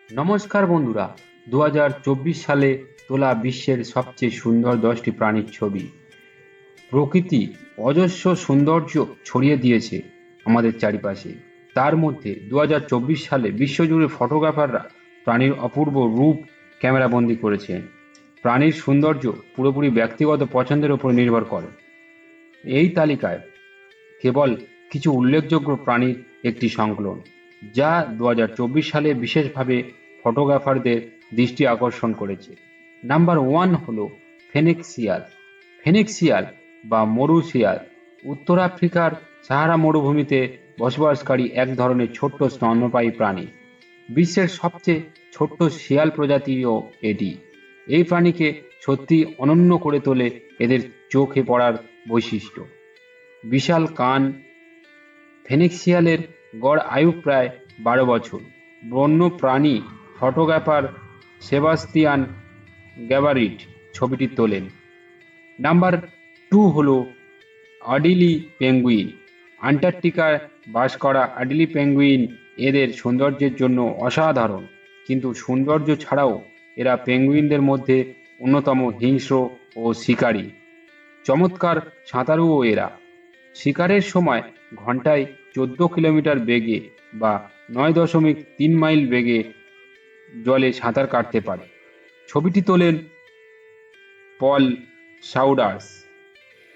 নমস্কার বন্ধুরা, 2024 সালে তোলা বিশ্বের সবচেয়ে সুন্দর 10টি প্রাণীর ছবি। প্রকৃতি অজস্র সৌন্দর্য ছড়িয়ে দিয়েছে আমাদের চারিপাশে। তার মধ্যে 2024 সালে বিশ্বজুড়ে ফটোগ্রাফাররা প্রাণীর অপূর্ব রূপ ক্যামেরাবন্দি করেছেন। প্রাণীর সৌন্দর্য পুরোপুরি ব্যক্তিগত পছন্দের উপর নির্ভর করে। এই তালিকায় কেবল কিছু উল্লেখযোগ্য প্রাণীর একটি সংকলন, যা 2024 সালে বিশেষভাবে ফটোগ্রাফারদের দৃষ্টি আকর্ষণ করেছে। নাম্বার 1 হলো ফেনিক শিয়াল। ফেনিক শিয়াল বা মরু শিয়াল উত্তর আফ্রিকার সাহারা মরুভূমিতে বসবাসকারী এক ধরনের ছোট্ট স্তন্যপায়ী প্রাণী। বিশ্বের সবচেয়ে ছোট্ট শিয়াল প্রজাতিও এটি। এই প্রাণীকে সত্যি অনন্য করে তোলে এদের চোখে পড়ার বৈশিষ্ট্য। বিশাল কান। ফেনিক শিয়ালের গড় আয়ু প্রায় 12 বছর। বন্য প্রাণী ফটোগ্রাফার সেবাস্তিয়ান গ্যাবারিট ছবিটি তোলেন। নাম্বার 2 হলো আডিলি পেঙ্গুইন। আন্টার্কটিকায় বাস করা আডিলি পেঙ্গুইন এদের সৌন্দর্যের জন্য অসাধারণ, কিন্তু সৌন্দর্য ছাড়াও এরা পেঙ্গুইনদের মধ্যে অন্যতম হিংস্র ও শিকারী। চমৎকার সাঁতারুও এরা। শিকারের সময় ঘন্টায় 14 কিলোমিটার বেগে বা 9.3 মাইল বেগে জলে সাঁতার কাটতে পারে। ছবিটি তোলেন পল সাউডার্স।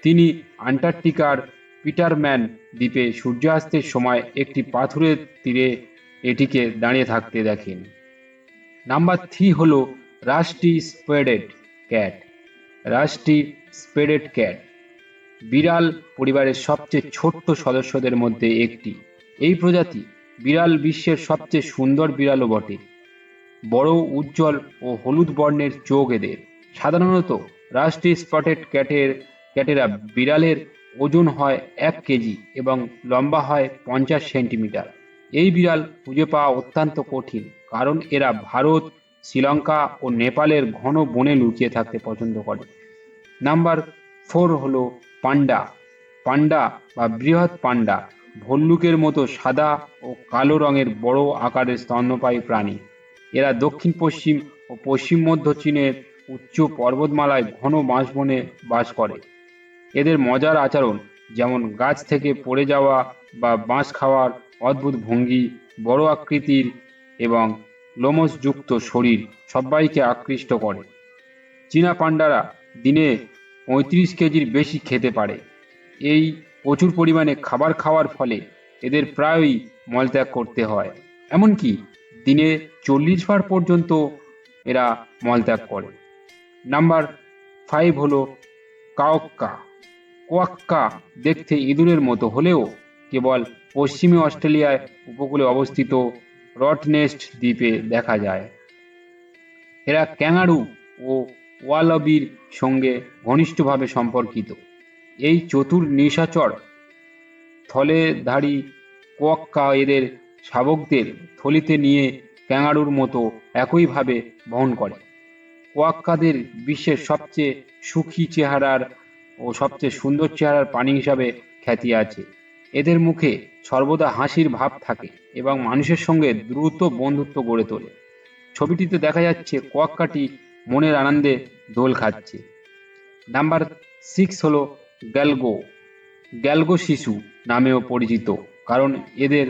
তিনি আন্টার্কটিকার পিটারম্যান দ্বীপে সূর্যাস্তের সময় একটি পাথুরে তীরে এটিকে দাঁড়িয়ে থাকতে দেখেন। নাম্বার 3 হলো রাস্টি স্পেডেড ক্যাট। রাস্টি স্পেডেড ক্যাট বিড়াল পরিবারের সবচেয়ে ছোট্ট সদস্যদের মধ্যে একটি। এই প্রজাতি বিড়াল বিশ্বের সবচেয়ে সুন্দর বিড়ালও বটে। বড়, উজ্জ্বল ও হলুদ বর্ণের চোখ এদের। সাধারণত রাস্টি স্পটেড ক্যাটেরা বিড়ালের ওজন হয় 1 কেজি এবং লম্বা হয় 50 সেন্টিমিটার। এই বিড়াল খুঁজে পাওয়া অত্যন্ত কঠিন, কারণ এরা ভারত, শ্রীলঙ্কা ও নেপালের ঘন বনে লুকিয়ে থাকতে পছন্দ করে। নাম্বার 4 হলো পান্ডা। পান্ডা বা বৃহৎ পান্ডা ভল্লুকের মতো সাদা ও কালো রঙের বড় আকারের স্তন্যপায়ী প্রাণী। এরা দক্ষিণ পশ্চিম ও পশ্চিম মধ্য চীনের উচ্চ পর্বতমালায় ঘন বাঁশবনে বাস করে। এদের মজার আচরণ, যেমন গাছ থেকে পড়ে যাওয়া বা বাঁশ খাওয়ার অদ্ভুত ভঙ্গি, বড় আকৃতির এবং লোমশযুক্ত শরীর সবাইকে আকৃষ্ট করে। চীনা পান্ডারা দিনে 35 কেজির বেশি খেতে পারে। এই প্রচুর পরিমাণে খাবার খাওয়ার ফলে এদের প্রায়ই মলত্যাগ করতে হয়। এমনকি দিনে 40 বার পর্যন্ত এরা মলত্যাগ করে। নাম্বার 5 হলো কাওক্কা। কোয়াক্কা দেখতে ইঁদুরের মতো হলেও কেবল পশ্চিমী অস্ট্রেলিয়ায় উপকূলে অবস্থিত রটনেস্ট দ্বীপে দেখা যায়। এরা ক্যাঙ্গারু ও ওয়ালাবির সঙ্গে ঘনিষ্ঠভাবে সম্পর্কিত। এই চতুর নিশাচর থলেধারী কোয়াক্কা এদের শাবকদের থলিতে নিয়ে ক্যাঙ্গারুর মতো একইভাবে বহন করে। কোয়াক্কাদের বিশ্বের সবচেয়ে সুখী চেহারার ও সবচেয়ে সুন্দর চেহারার প্রাণী হিসাবে খ্যাতি আছে। এদের মুখে সর্বদা হাসির ভাব থাকে এবং মানুষের সঙ্গে দ্রুত বন্ধুত্ব গড়ে তোলে। ছবিটিতে দেখা যাচ্ছে কোয়াক্কাটি মনের আনন্দে দোল খাচ্ছে। নাম্বার 6 হলো গ্যালগো। গ্যালগো শিশু নামেও পরিচিত, কারণ এদের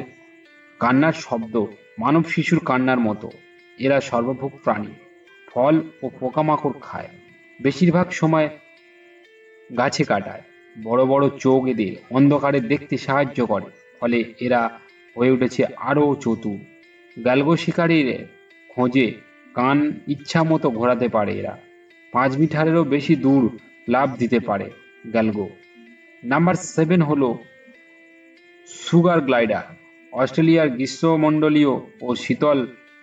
কান্নার শব্দ মানব শিশুর কান্নার মতো। এরা সর্বভুক প্রাণী, ফল ও পোকামাকড় খায়, বেশিরভাগ সময় গাছে কাটায়। বড় বড় চোখ এদের অন্ধকারে দেখতে সাহায্য করে, ফলে এরা হয়ে উঠেছে আরও চতুর। গ্যালগো শিকারীর খোঁজে কান ইচ্ছা মতো ঘোরাতে পারে এরা। 5 মিটারেরও বেশি দূর লাফ দিতে পারে গ্যালগো। নাম্বার 7 হলো সুগার গ্লাইডার। অস্ট্রেলিয়ার গ্রীষ্মমণ্ডলীয় ও শীতল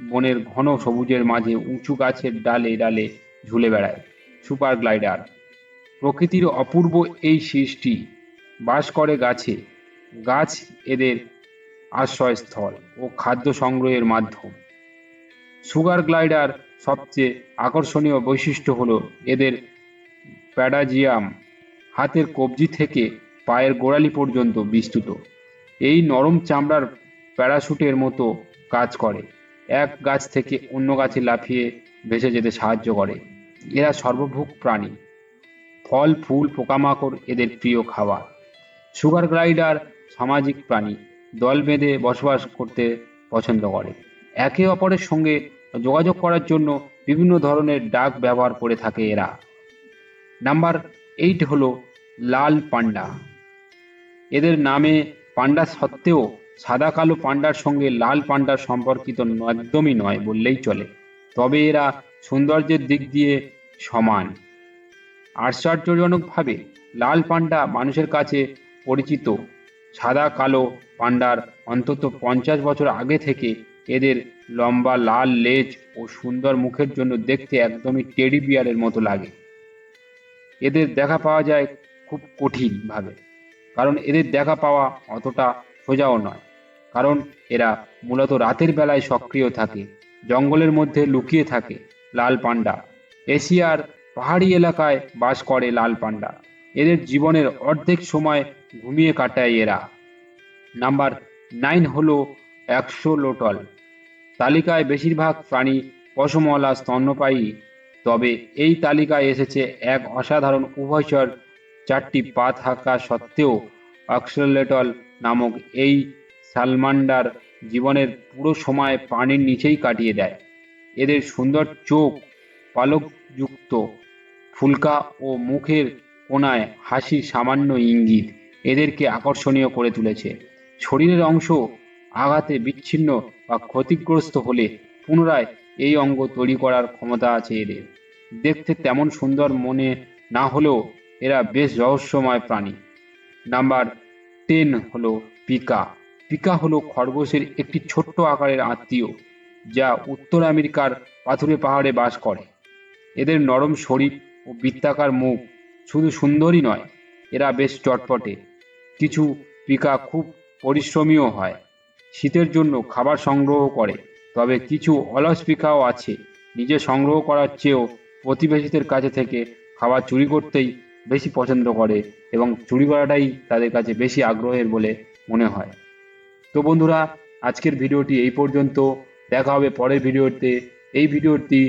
বনের ঘন সবুজের মাঝে উঁচু গাছের ডালে ডালে ঝুলে বেড়ায় সুপার গ্লাইডার। প্রকৃতির অপূর্ব এই সৃষ্টি বাস করে গাছে। গাছ এদের আশ্রয়স্থল ও খাদ্য সংগ্রহের মাধ্যম। সুগার গ্লাইডার সবচেয়ে আকর্ষণীয় বৈশিষ্ট্য হলো এদের প্যাডাজিয়াম, হাতের কবজি থেকে পায়ের গোড়ালি পর্যন্ত বিস্তৃত। এই নরম চামড়ার প্যারাশুটের মতো কাজ করে। এক গাছ থেকে অন্য গাছে লাফিয়ে ভেসে যেতে সাহায্য করে। এরা সর্বভুক প্রাণী, ফল ফুল পোকামাকড় এদের প্রিয় খাবার। সুগার গ্লাইডার সামাজিক প্রাণী, দল বেঁধে বসবাস করতে পছন্দ করে। একে অপরের সঙ্গে যোগাযোগ করার জন্য বিভিন্ন ধরনের ডাক ব্যবহার করে থাকে এরা। নাম্বার 8 হলো লাল পান্ডা। এদের নামে পান্ডা সত্ত্বেও সাদা কালো পান্ডার সঙ্গে লাল পান্ডার সম্পর্কিত একদমই নয় বললেই চলে, তবে এরা সৌন্দর্যের দিক দিয়ে সমান। আশ্চর্যজনকভাবে লাল পান্ডা মানুষের কাছে পরিচিত সাদা কালো পান্ডার অন্তত 50 বছর আগে থেকে। এদের লম্বা লাল লেজ ও সুন্দর মুখের জন্য দেখতে একদমই টেডি বিয়ারের মতো লাগে। এদের দেখা পাওয়া যায় খুব কঠিনভাবে, কারণ এদের দেখা পাওয়া অতটা সোজাও নয়, কারণ এরা মূলত রাতের বেলায় সক্রিয় থাকে, জঙ্গলের মধ্যে লুকিয়ে থাকে। লাল পান্ডা এশিয়ার পাহাড়ি এলাকায় বাস করে। লাল পান্ডা এদের জীবনের অর্ধেক সময় ঘুমিয়ে কাটায় এরা। নাম্বার 9 হলো অ্যাক্সোলোটল। তালিকায় বেশিরভাগ প্রাণী পশমওয়ালা স্তন্যপায়ী, তবে এই তালিকায় এসেছে এক অসাধারণ উভয়চর। 4টি পা থাকা সত্ত্বেও অ্যাক্সোলোটল নামক এই সালমান্ডার জীবনের পুরো সময় পানির নিচেই কাটিয়ে দেয়। এদের সুন্দর চোখ, পালকযুক্ত ফুলকা ও মুখের কোণায় হাসির সামান্য ইঙ্গিত এদেরকে আকর্ষণীয় করে তুলেছে। শরীরের অংশ আঘাতে বিচ্ছিন্ন বা ক্ষতিগ্রস্ত হলে পুনরায় এই অঙ্গ তৈরি করার ক্ষমতা আছে এদের। দেখতে তেমন সুন্দর মনে না হলেও এরা বেশ রহস্যময় প্রাণী। নাম্বার 10 হলো পিকা। পিকা হলো খরগোশের একটি ছোট্ট আকারের আত্মীয়, যা উত্তর আমেরিকার পাথুরে পাহাড়ে বাস করে। এদের নরম শরীর ও বৃত্তাকার মুখ শুধু সুন্দরই নয়, এরা বেশ চটপটে। কিছু পিকা খুব পরিশ্রমীও হয়, শীতের জন্য খাবার সংগ্রহ করে। তবে কিছু অলস পিকাও আছে, নিজে সংগ্রহ করার চেয়েও প্রতিবেশীদের কাছে থেকে খাবার চুরি করতেই বেশি পছন্দ করে, এবং চুরি করাটাই তাদের কাছে বেশি আগ্রহের বলে মনে হয়। তো বন্ধুরা, আজকের ভিডিওটি এই পর্যন্ত। দেখা হবে পরের ভিডিওতে। এই ভিডিওটি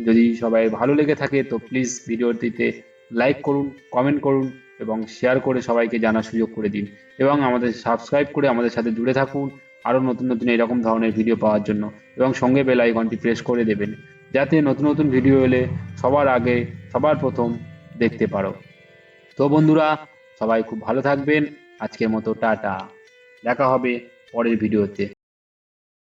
যদি সবাই ভালো লেগে থাকে তো প্লিজ ভিডিওটিতে লাইক করুন, কমেন্ট করুন এবং শেয়ার করে সবাইকে জানার সুযোগ করে দিন, এবং আমাদের সাবস্ক্রাইব করে আমাদের সাথে জুড়ে থাকুন আরও নতুন নতুন এরকম ধরনের ভিডিও পাওয়ার জন্য, এবং সঙ্গে বেল আইকনটি প্রেস করে দেবেন যাতে নতুন নতুন ভিডিও এলে সবার আগে সবার প্রথম দেখতে পারো। তো বন্ধুরা, সবাই খুব ভালো থাকবেন। আজকের মতো টাটা, দেখা হবে পরের ভিডিওতে।